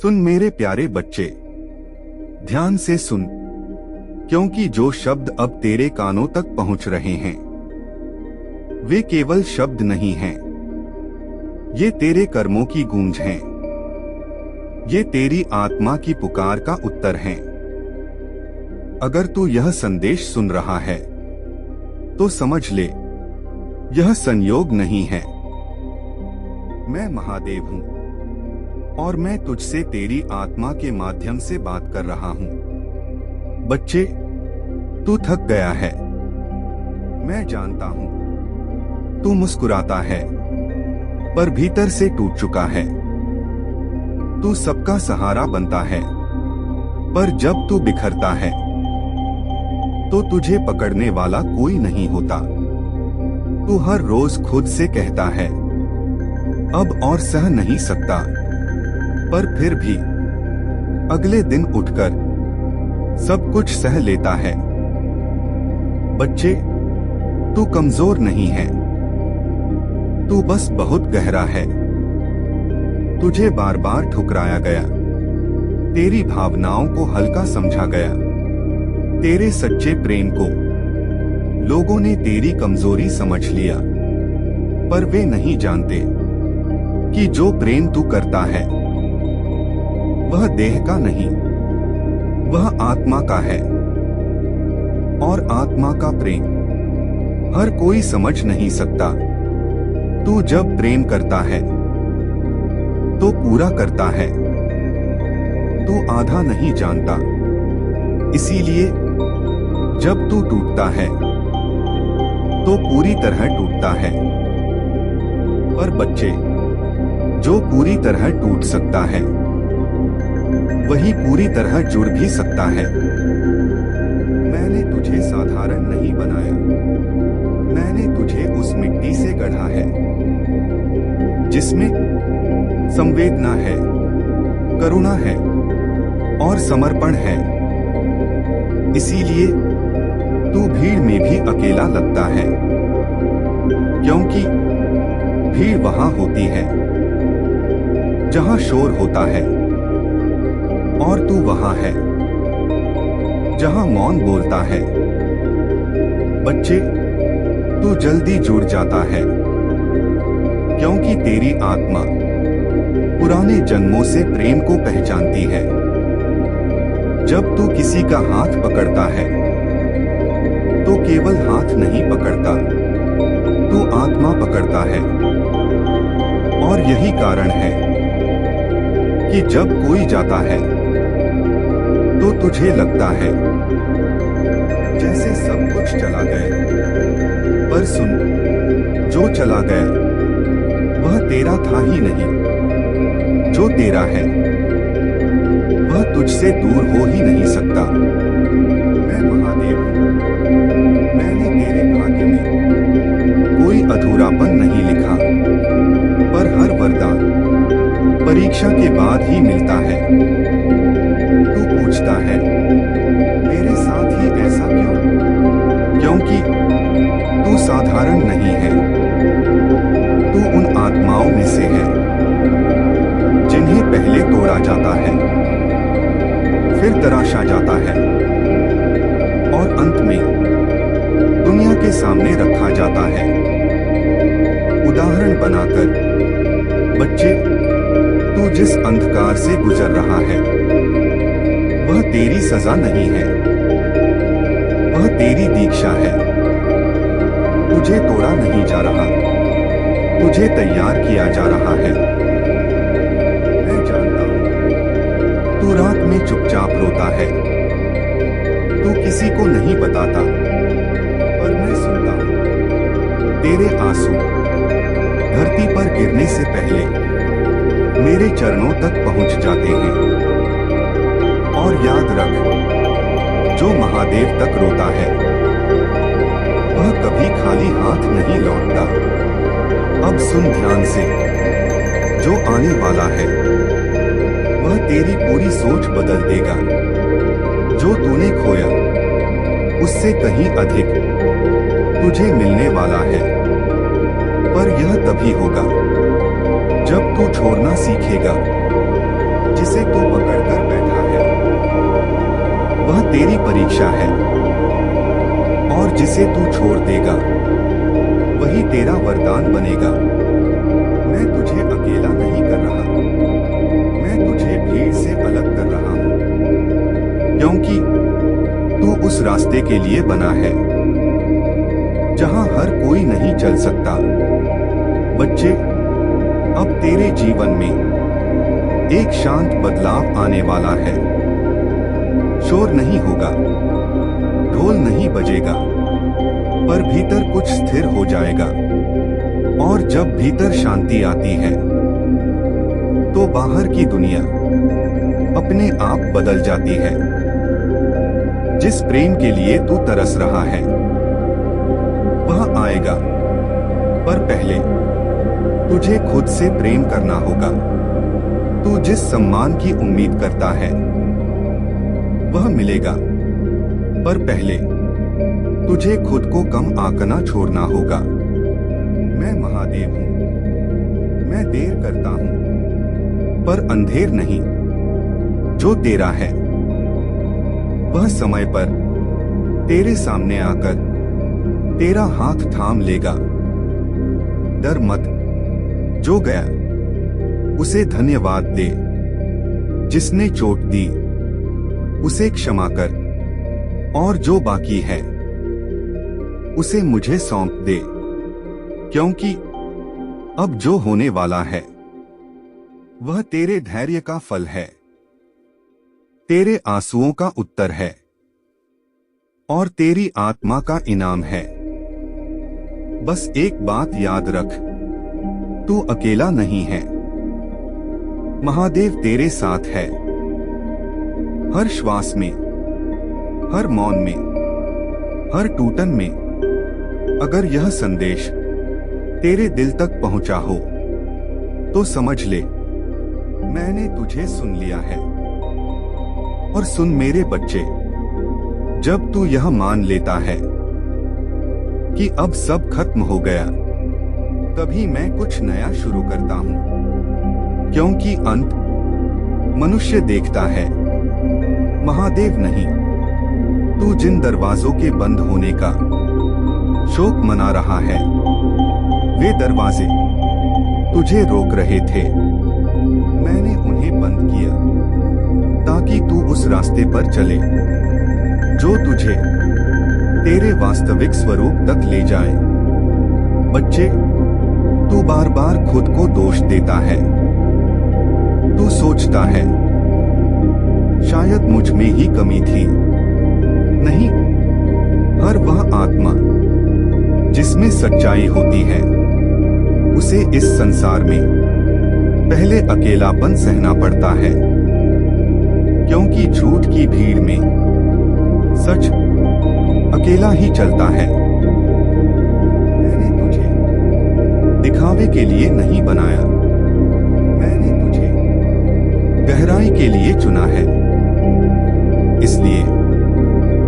सुन मेरे प्यारे बच्चे, ध्यान से सुन, क्योंकि जो शब्द अब तेरे कानों तक पहुंच रहे हैं वे केवल शब्द नहीं हैं। ये तेरे कर्मों की गूंज हैं। ये तेरी आत्मा की पुकार का उत्तर हैं। अगर तू यह संदेश सुन रहा है तो समझ ले, यह संयोग नहीं है। मैं महादेव हूं और मैं तुझसे तेरी आत्मा के माध्यम से बात कर रहा हूं। बच्चे, तू थक गया है, मैं जानता हूं। तू मुस्कुराता है पर भीतर से टूट चुका है। तू सबका सहारा बनता है, पर जब तू बिखरता है तो तुझे पकड़ने वाला कोई नहीं होता। तू हर रोज खुद से कहता है अब और सह नहीं सकता, पर फिर भी अगले दिन उठकर सब कुछ सह लेता है। बच्चे, तू कमजोर नहीं है, तू बस बहुत गहरा है। तुझे बार बार ठुकराया गया, तेरी भावनाओं को हल्का समझा गया। तेरे सच्चे प्रेम को लोगों ने तेरी कमजोरी समझ लिया, पर वे नहीं जानते कि जो प्रेम तू करता है वह देह का नहीं, वह आत्मा का है। और आत्मा का प्रेम हर कोई समझ नहीं सकता। तू जब प्रेम करता है तो पूरा करता है। तू आधा नहीं जानता, इसीलिए जब तू टूटता है तो पूरी तरह टूटता है। पर बच्चे, जो पूरी तरह टूट सकता है वही पूरी तरह जुड़ भी सकता है। मैंने तुझे साधारण नहीं बनाया, मैंने तुझे उस मिट्टी से गढ़ा है जिसमें संवेदना है, करुणा है और समर्पण है। इसीलिए तू भीड़ में भी अकेला लगता है, क्योंकि भीड़ वहां होती है जहां शोर होता है, और तू वहां है जहां मौन बोलता है। बच्चे, तू जल्दी जुड़ जाता है, क्योंकि तेरी आत्मा पुराने जन्मों से प्रेम को पहचानती है। जब तू किसी का हाथ पकड़ता है तो केवल हाथ नहीं पकड़ता, तू आत्मा पकड़ता है। और यही कारण है कि जब कोई जाता है तो तुझे लगता है जैसे सब कुछ चला गया। पर सुन, जो चला गया वह तेरा था ही नहीं। जो तेरा है वह तुझसे दूर हो ही नहीं सकता। मैं महादेव हूं, मैंने तेरे भाग्य में कोई अधूरापन नहीं लिखा, पर हर वरदान परीक्षा के बाद ही मिलता है। तू पूछता है मेरे साथ ही ऐसा क्यों? क्योंकि तू साधारण नहीं है। तू उन आत्माओं में से है जिन्हें पहले तोड़ा जाता है, फिर तराशा जाता है और अंत में दुनिया के सामने रखा जाता है उदाहरण बनाकर। बच्चे, तू जिस अंधकार से गुजर रहा है वह तेरी सजा नहीं है, वह तेरी दीक्षा है। तुझे तोड़ा नहीं जा रहा, तुझे तैयार किया जा रहा है। मैं जानता हूं तू रात में चुपचाप रोता है, तू किसी को नहीं बताता, पर मैं सुनता हूं। तेरे आंसू धरती पर गिरने से पहले मेरे चरणों तक पहुंच जाते हैं। और याद रख, जो महादेव तक रोता है वह कभी खाली हाथ नहीं लौटता। अब सुन ध्यान से, जो आने वाला है वह तेरी पूरी सोच बदल देगा। जो तूने खोया उससे कहीं अधिक तुझे मिलने वाला है, पर यह तभी होगा जब तू छोड़ना सीखेगा जिसे तू पकड़कर बैठा है वह तेरी परीक्षा है, और जिसे तू छोड़ देगा वही तेरा वरदान बनेगा। मैं तुझे अकेला नहीं कर रहा, मैं तुझे भीड़ से अलग कर रहा हूं, क्योंकि तू उस रास्ते के लिए बना है जहां हर कोई नहीं चल सकता। बच्चे, अब तेरे जीवन में एक शांत बदलाव आने वाला है। शोर नहीं होगा, ढोल नहीं बजेगा, पर भीतर कुछ स्थिर हो जाएगा। और जब भीतर शांति आती है तो बाहर की दुनिया अपने आप बदल जाती है। जिस प्रेम के लिए तू तरस रहा है वह आएगा, पर पहले तुझे खुद से प्रेम करना होगा। तू जिस सम्मान की उम्मीद करता है वह मिलेगा, पर पहले तुझे खुद को कम आंकना छोड़ना होगा। मैं महादेव हूं, मैं देर करता हूं, पर अंधेर नहीं। जो तेरा है वह समय पर तेरे सामने आकर तेरा हाथ थाम लेगा। डर मत, जो गया उसे धन्यवाद दे, जिसने चोट दी उसे क्षमा कर, और जो बाकी है उसे मुझे सौंप दे, क्योंकि अब जो होने वाला है वह तेरे धैर्य का फल है, तेरे आंसुओं का उत्तर है, और तेरी आत्मा का इनाम है। बस एक बात याद रख, तू अकेला नहीं है। महादेव तेरे साथ है, हर श्वास में, हर मौन में, हर टूटन में। अगर यह संदेश तेरे दिल तक पहुंचा हो तो समझ ले, मैंने तुझे सुन लिया है। और सुन मेरे बच्चे, जब तू यह मान लेता है कि अब सब खत्म हो गया, तभी मैं कुछ नया शुरू करता हूं, क्योंकि अंत मनुष्य देखता है, महादेव नहीं। तू जिन दरवाजों के बंद होने का शोक मना रहा है, वे दरवाजे तुझे रोक रहे थे। मैंने उन्हें बंद किया ताकि तू उस रास्ते पर चले जो तुझे तेरे वास्तविक स्वरूप तक ले जाए। बच्चे, तू बार बार खुद को दोष देता है। तू सोचता है शायद मुझ में ही कमी थी। नहीं, हर वह आत्मा जिसमें सच्चाई होती है उसे इस संसार में पहले अकेलापन सहना पड़ता है, क्योंकि झूठ की भीड़ में सच अकेला ही चलता है। मैंने तुझे दिखावे के लिए नहीं बनाया, मैंने तुझे गहराई के लिए चुना है। इसलिए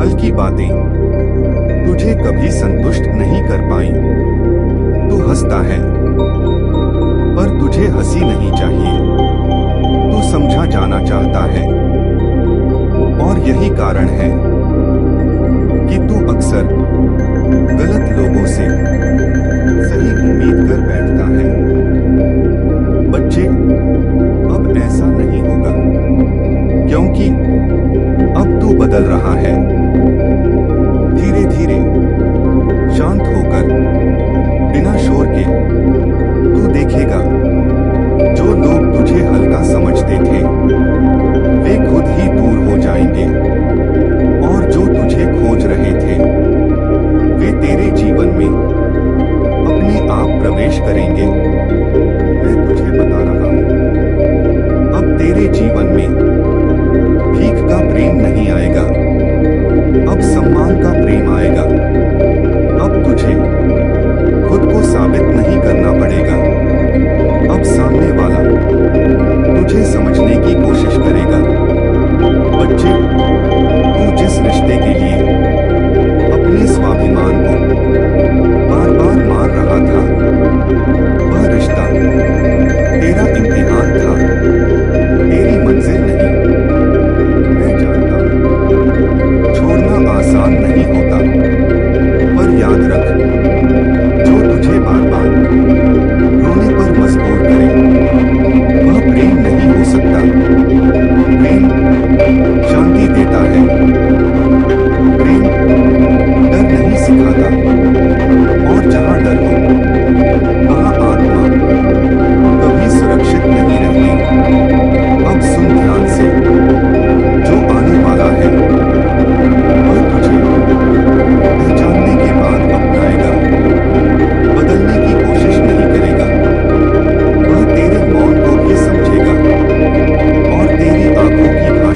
हल्की बातें तुझे कभी संतुष्ट नहीं कर पाई। तू हंसता है, पर तुझे हंसी नहीं चाहिए। तू समझा जाना चाहता है, और यही कारण है कि तू अक्सर गलत लोगों से सही उम्मीद कर बैठता है। बच्चे, अब ऐसा नहीं होगा, क्योंकि अब तू बदल रहा है। धीरे धीरे शांत होकर, बिना शोर के, तू देखेगा जो लोग तुझे हल्का समझते थे वे खुद ही दूर हो जाएंगे, और जो तुझे खोज रहे थे वे तेरे जीवन में अपने आप प्रवेश करेंगे। मैं तुझे बता रहा हूं, अब तेरे जीवन में भीख का प्रेम नहीं आएगा, अब सम्मान का प्रेम आएगा। अब तुझे खुद को साबित नहीं करना पड़ेगा, अब सामने वाला तुझे समझने की कोशिश करेगा। बच्चे, तू जिस रिश्ते के लिए अपने स्वाभिमान को बार बार मार रहा था, वह रिश्ता तेरा इम्तिहान था, तेरी मंजिल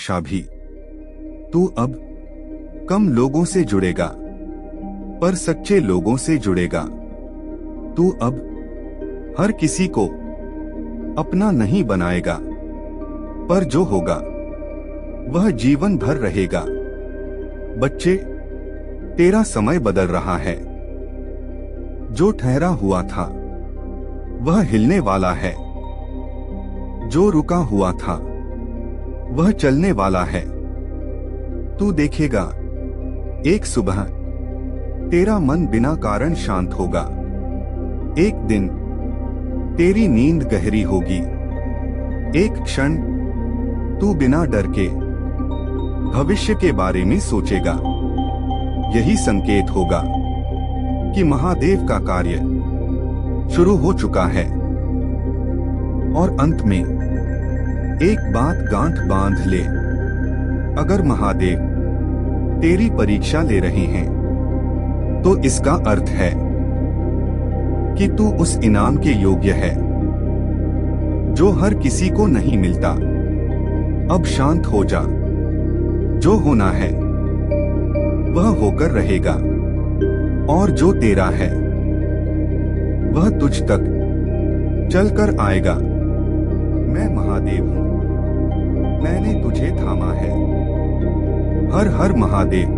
भाषा भी। तू अब कम लोगों से जुड़ेगा, पर सच्चे लोगों से जुड़ेगा। तू अब हर किसी को अपना नहीं बनाएगा, पर जो होगा वह जीवन भर रहेगा। बच्चे, तेरा समय बदल रहा है। जो ठहरा हुआ था वह हिलने वाला है। जो रुका हुआ था वह चलने वाला है। तू देखेगा, एक सुबह तेरा मन बिना कारण शांत होगा। एक दिन तेरी नींद गहरी होगी। एक क्षण तू बिना डर के भविष्य के बारे में सोचेगा। यही संकेत होगा कि महादेव का कार्य शुरू हो चुका है। और अंत में एक बात गांठ बांध ले, अगर महादेव तेरी परीक्षा ले रहे हैं तो इसका अर्थ है कि तू उस इनाम के योग्य है जो हर किसी को नहीं मिलता। अब शांत हो जा। जो होना है वह होकर रहेगा, और जो तेरा है वह तुझ तक चलकर आएगा। मैं महादेव हूं, मैंने तुझे थामा है। हर हर महादेव।